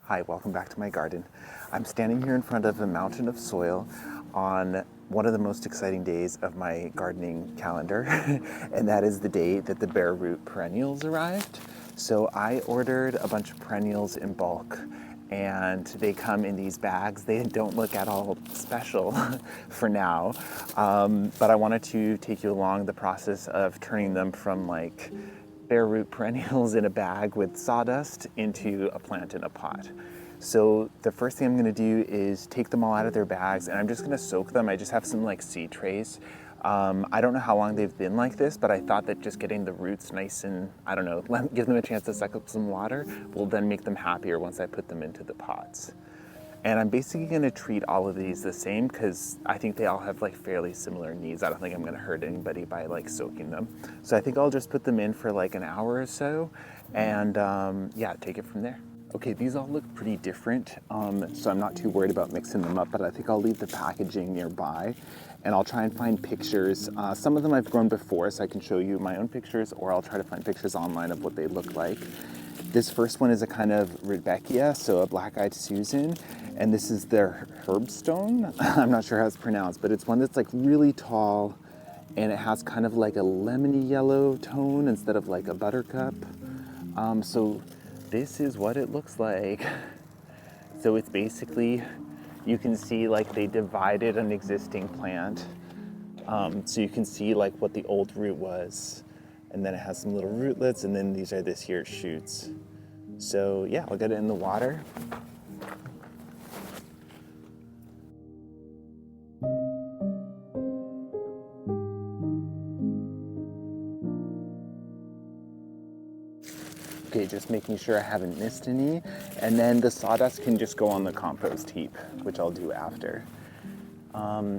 Hi, welcome back to my garden. I'm standing here in front of a mountain of soil on one of the most exciting days of my gardening calendar, and that is the day that the bare root perennials arrived. So I ordered a bunch of perennials in bulk, and they come in these bags. They don't look at all special for now, but I wanted to take you along the process of turning them from like bare root perennials in a bag with sawdust into a plant in a pot. So the first thing I'm gonna do is take them all out of their bags, and I'm just gonna soak them. I just have some like seed trays. I don't know how long they've been like this, but I thought that just getting the roots nice and, I don't know, give them a chance to suck up some water will then make them happier once I put them into the pots. And I'm basically gonna treat all of these the same because I think they all have like fairly similar needs. I don't think I'm gonna hurt anybody by like soaking them. So I think I'll just put them in for like an hour or so and yeah, take it from there. Okay, these all look pretty different, so I'm not too worried about mixing them up, but I think I'll leave the packaging nearby and I'll try and find pictures. Some of them I've grown before, so I can show you my own pictures, or I'll try to find pictures online of what they look like. This first one is a kind of Rudbeckia, so a black-eyed Susan, and this is their herbstone. I'm not sure how it's pronounced, but it's one that's like really tall, and it has kind of like a lemony yellow tone instead of like a buttercup. So this is what it looks like. So it's basically, you can see like they divided an existing plant. So you can see like what the old root was, and then it has some little rootlets, and then these are this year's shoots. So yeah, I'll get it in the water. Okay, just making sure I haven't missed any. And then the sawdust can just go on the compost heap, which I'll do after.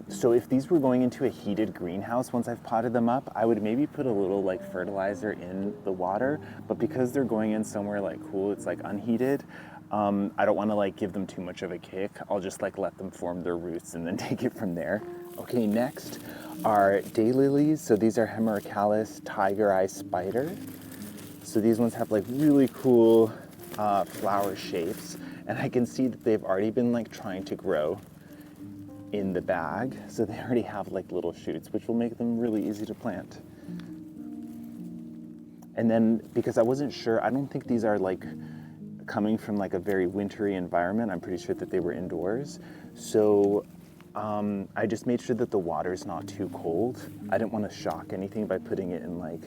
So if these were going into a heated greenhouse, once I've potted them up, I would maybe put a little like fertilizer in the water, but because they're going in somewhere like cool, it's like unheated, I don't want to like give them too much of a kick. I'll just like let them form their roots and then take it from there. Okay, next are daylilies. So these are Hemeracalis tiger eye spider. So these ones have like really cool flower shapes, and I can see that they've already been like trying to grow in the bag. So they already have like little shoots, which will make them really easy to plant. And then because I wasn't sure, I don't think these are like coming from like a very wintry environment. I'm pretty sure that they were indoors. So I just made sure that the water's not too cold. I didn't want to shock anything by putting it in like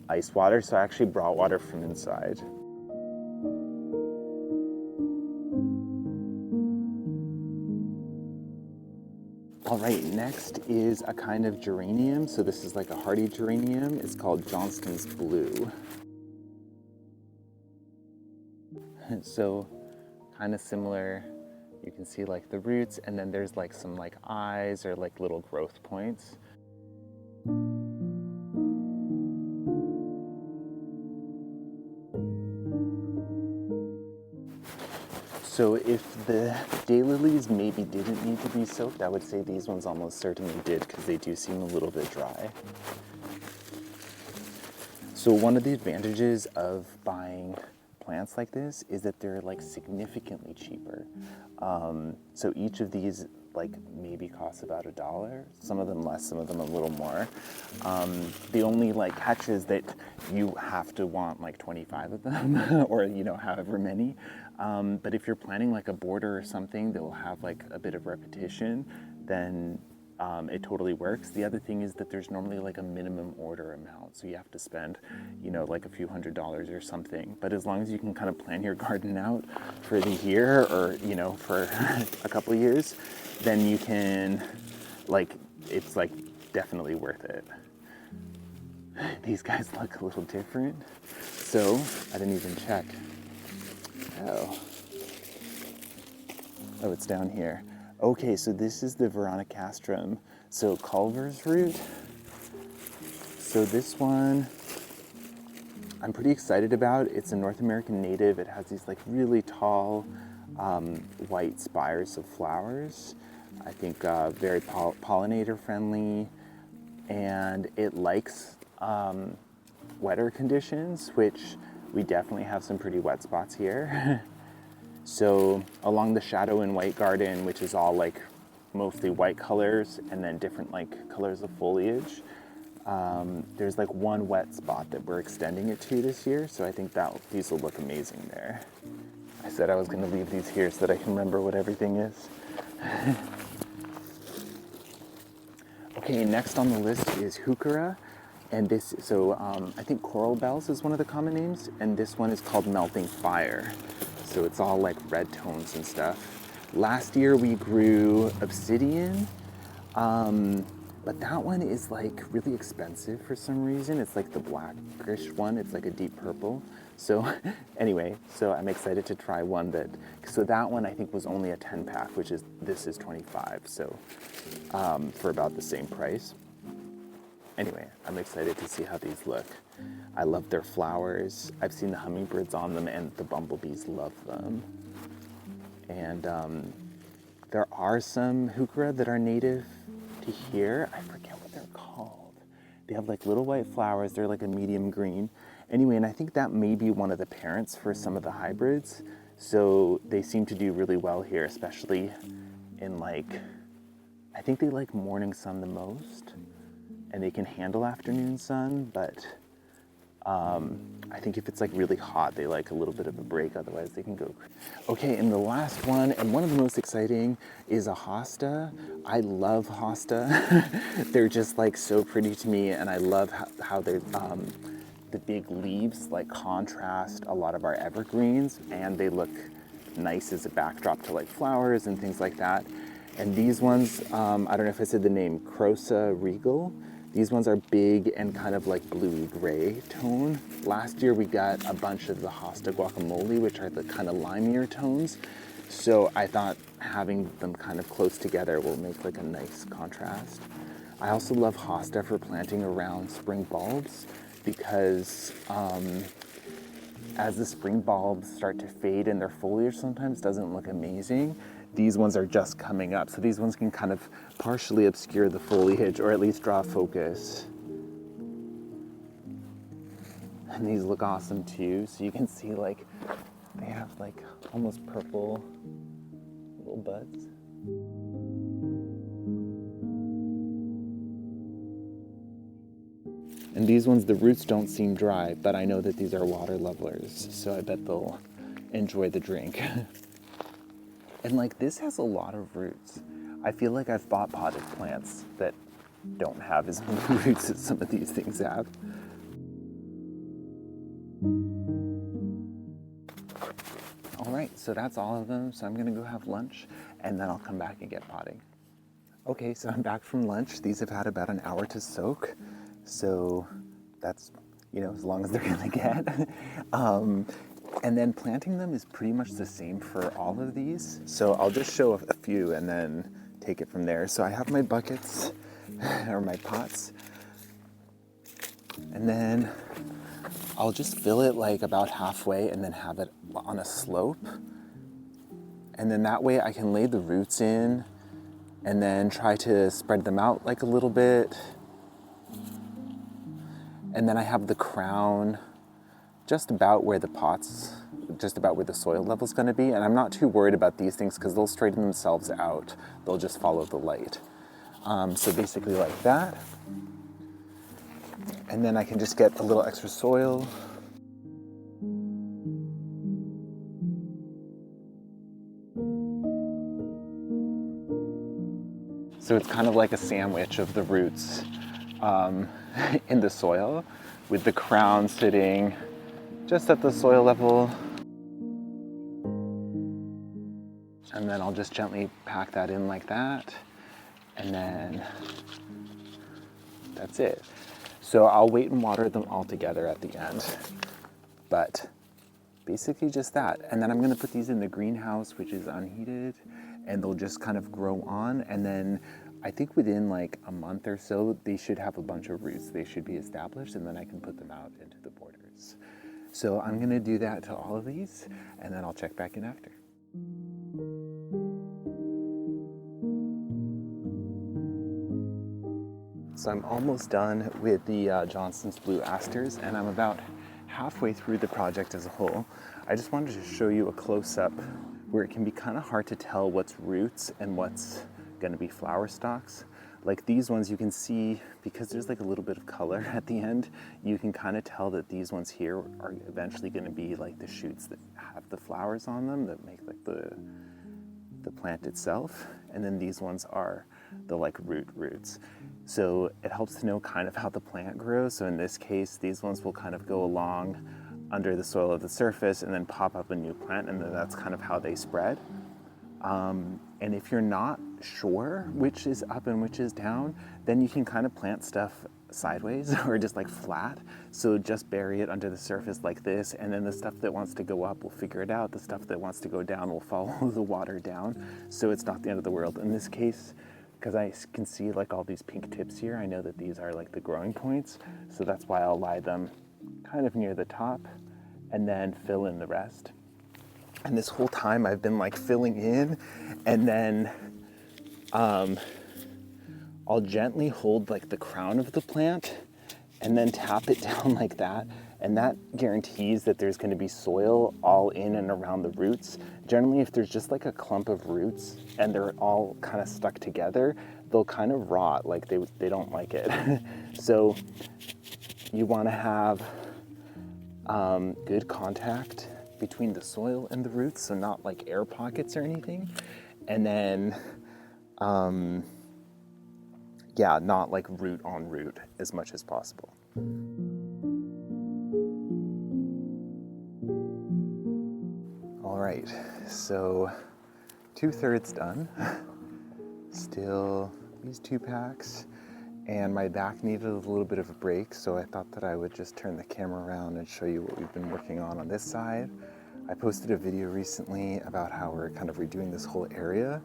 ice water, so I actually brought water from inside. All right, next is a kind of geranium. So this is like a hardy geranium. It's called Johnston's Blue. So kind of similar, you can see like the roots, and then there's like some like eyes or like little growth points. So if the daylilies maybe didn't need to be soaked, I would say these ones almost certainly did, because they do seem a little bit dry. So one of the advantages of buying plants like this is that they're like significantly cheaper. So each of these like maybe costs about $1. Some of them less, some of them a little more. The only like catch is that you have to want like 25 of them or you know, however many. But if you're planting like a border or something that will have like a bit of repetition, then it totally works. The other thing is that there's normally like a minimum order amount, so you have to spend, you know, like a few $100s or something. But as long as you can kind of plan your garden out for the year, or you know, for a couple of years, then you can, like, it's like definitely worth it. These guys look a little different, so I didn't even check. Oh, it's down here. Okay, so this is the Veronicastrum. So Culver's root. So this one, I'm pretty excited about. It's a North American native. It has these like really tall white spires of flowers. I think very pollinator friendly, and it likes wetter conditions, which we definitely have some pretty wet spots here. So along the shadow and white garden, which is all like mostly white colors and then different like colors of foliage, there's like one wet spot that we're extending it to this year. So I think that these will look amazing there. I said I was going to leave these here so that I can remember what everything is. Okay, next on the list is heuchera. And this, so I think coral bells is one of the common names, and this one is called melting fire. So it's all like red tones and stuff. Last year we grew obsidian, but that one is like really expensive for some reason. It's like the blackish one, it's like a deep purple. So anyway, so I'm excited to try one that, so that one I think was only a 10 pack, which is, this is 25, so for about the same price. Anyway, I'm excited to see how these look. I love their flowers. I've seen the hummingbirds on them and the bumblebees love them. And there are some heuchera that are native to here. I forget what they're called. They have like little white flowers. They're like a medium green. Anyway, and I think that may be one of the parents for some of the hybrids. So they seem to do really well here, especially in like, I think they like morning sun the most. And they can handle afternoon sun, but I think if it's like really hot, they like a little bit of a break, otherwise they can go. Okay, and the last one, and one of the most exciting, is a hosta. I love hosta. They're just like so pretty to me, and I love how they're, the big leaves like contrast a lot of our evergreens, and they look nice as a backdrop to like flowers and things like that. And these ones, I don't know if I said the name, Crossa regal. These ones are big and kind of like blue-gray tone. Last year we got a bunch of the Hosta guacamole, which are the kind of limier tones. So I thought having them kind of close together will make like a nice contrast. I also love Hosta for planting around spring bulbs because as the spring bulbs start to fade and their foliage sometimes doesn't look amazing, these ones are just coming up. So these ones can kind of partially obscure the foliage or at least draw focus. And these look awesome too. So you can see like, they have like almost purple little buds. And these ones, the roots don't seem dry, but I know that these are water lovers. So I bet they'll enjoy the drink. And like this has a lot of roots. I feel like I've bought potted plants that don't have as many roots as some of these things have. All right, so that's all of them. So I'm gonna go have lunch and then I'll come back and get potting. Okay, so I'm back from lunch. These have had about an hour to soak. So that's, you know, as long as they're gonna get. And then planting them is pretty much the same for all of these. So I'll just show a few and then take it from there. So I have my buckets or my pots. And then I'll just fill it like about halfway and then have it on a slope. And then that way I can lay the roots in and then try to spread them out like a little bit. And then I have the crown just about where the pots, just about where the soil level is going to be. And I'm not too worried about these things because they'll straighten themselves out. They'll just follow the light. So basically like that. And then I can just get a little extra soil. So it's kind of like a sandwich of the roots in the soil with the crown sitting just at the soil level. And then I'll just gently pack that in like that. And then that's it. So I'll wait and water them all together at the end. But basically just that. And then I'm gonna put these in the greenhouse, which is unheated, and they'll just kind of grow on. And then I think within like a month or so, they should have a bunch of roots. They should be established, and then I can put them out into the borders. So I'm gonna do that to all of these, and then I'll check back in after. So I'm almost done with the Johnson's Blue Asters, and I'm about halfway through the project as a whole. I just wanted to show you a close-up where it can be kind of hard to tell what's roots and what's going to be flower stalks. Like these ones, you can see, because there's like a little bit of color at the end, you can kind of tell that these ones here are eventually going to be like the shoots that have the flowers on them that make like the plant itself. And then these ones are the like roots. So it helps to know kind of how the plant grows. So in this case, these ones will kind of go along under the soil of the surface and then pop up a new plant, and then that's kind of how they spread. And if you're not sure which is up and which is down, then you can kind of plant stuff sideways or just like flat. So just bury it under the surface like this, and then the stuff that wants to go up will figure it out. The stuff that wants to go down will follow the water down. So it's not the end of the world. In this case, because I can see like all these pink tips here, I know that these are like the growing points. So that's why I'll lie them kind of near the top and then fill in the rest. And this whole time I've been like filling in, and then I'll gently hold like the crown of the plant and then tap it down like that. And that guarantees that there's going to be soil all in and around the roots. Generally, if there's just like a clump of roots and they're all kind of stuck together, they'll kind of rot, like they don't like it. So you want to have good contact between the soil and the roots, so not like air pockets or anything. And then, yeah, not like root on root as much as possible. All right, so 2/3 done. Still these 2 packs, and my back needed a little bit of a break, so I thought that I would just turn the camera around and show you what we've been working on this side. I posted a video recently about how we're kind of redoing this whole area.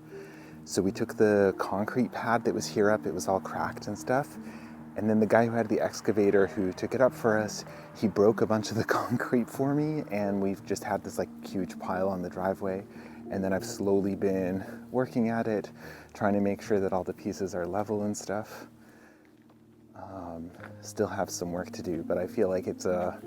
So we took the concrete pad that was here up, it was all cracked and stuff. And then the guy who had the excavator who took it up for us, he broke a bunch of the concrete for me, and we've just had this like huge pile on the driveway. And then I've slowly been working at it, trying to make sure that all the pieces are level and stuff. Still have some work to do, but I feel like it's a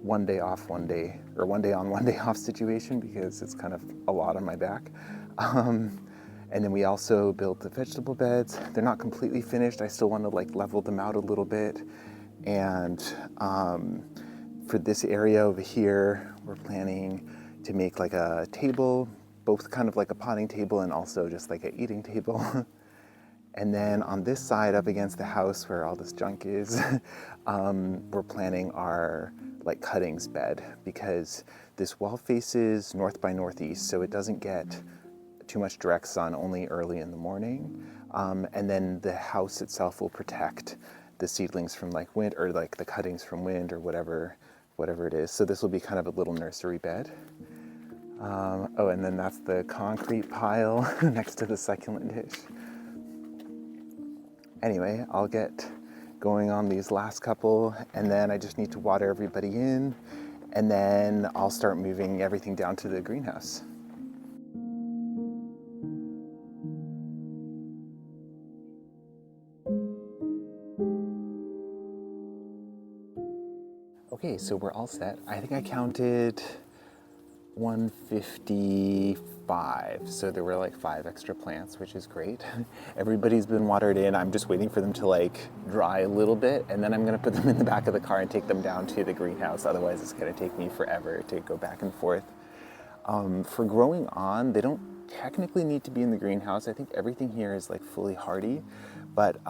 one day off, one day, or one day on, one day off situation, because it's kind of a lot on my back. And then we also built the vegetable beds. They're not completely finished. I still want to like level them out a little bit. And for this area over here, we're planning to make like a table, both kind of like a potting table and also just like an eating table. And then on this side up against the house where all this junk is, we're planning our like cuttings bed, because this wall faces north by northeast, so it doesn't get too much direct sun, only early in the morning. And then the house itself will protect the seedlings from like wind, or like the cuttings from wind, or whatever it is. So this will be kind of a little nursery bed. Oh, and then that's the concrete pile next to the succulent dish. Anyway, I'll get going on these last couple, and then I just need to water everybody in, and then I'll start moving everything down to the greenhouse. Okay, so we're all set. I think I counted 155, so there were like 5 extra plants, which is great. Everybody's been watered in. I'm just waiting for them to like dry a little bit, and then I'm gonna put them in the back of the car and take them down to the greenhouse. Otherwise it's gonna take me forever to go back and forth. For growing on, they don't technically need to be in the greenhouse. I think everything here is like fully hardy, but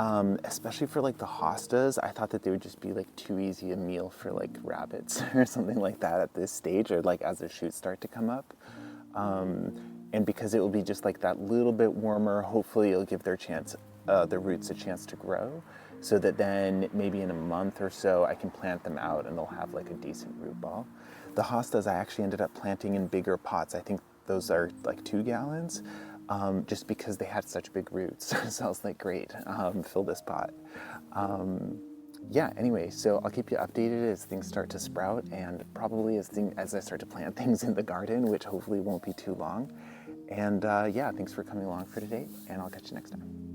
especially for like the hostas, I thought that they would just be like too easy a meal for like rabbits or something like that at this stage, or like as the shoots start to come up. And because it will be just like that little bit warmer, hopefully it'll give their roots a chance to grow, so that then maybe in a month or so I can plant them out and they'll have like a decent root ball. The hostas I actually ended up planting in bigger pots. I think those are like 2 gallons, just because they had such big roots. So I was like, great, fill this pot. Yeah, anyway, so I'll keep you updated as things start to sprout, and probably as I start to plant things in the garden, which hopefully won't be too long. And yeah, thanks for coming along for today, and I'll catch you next time.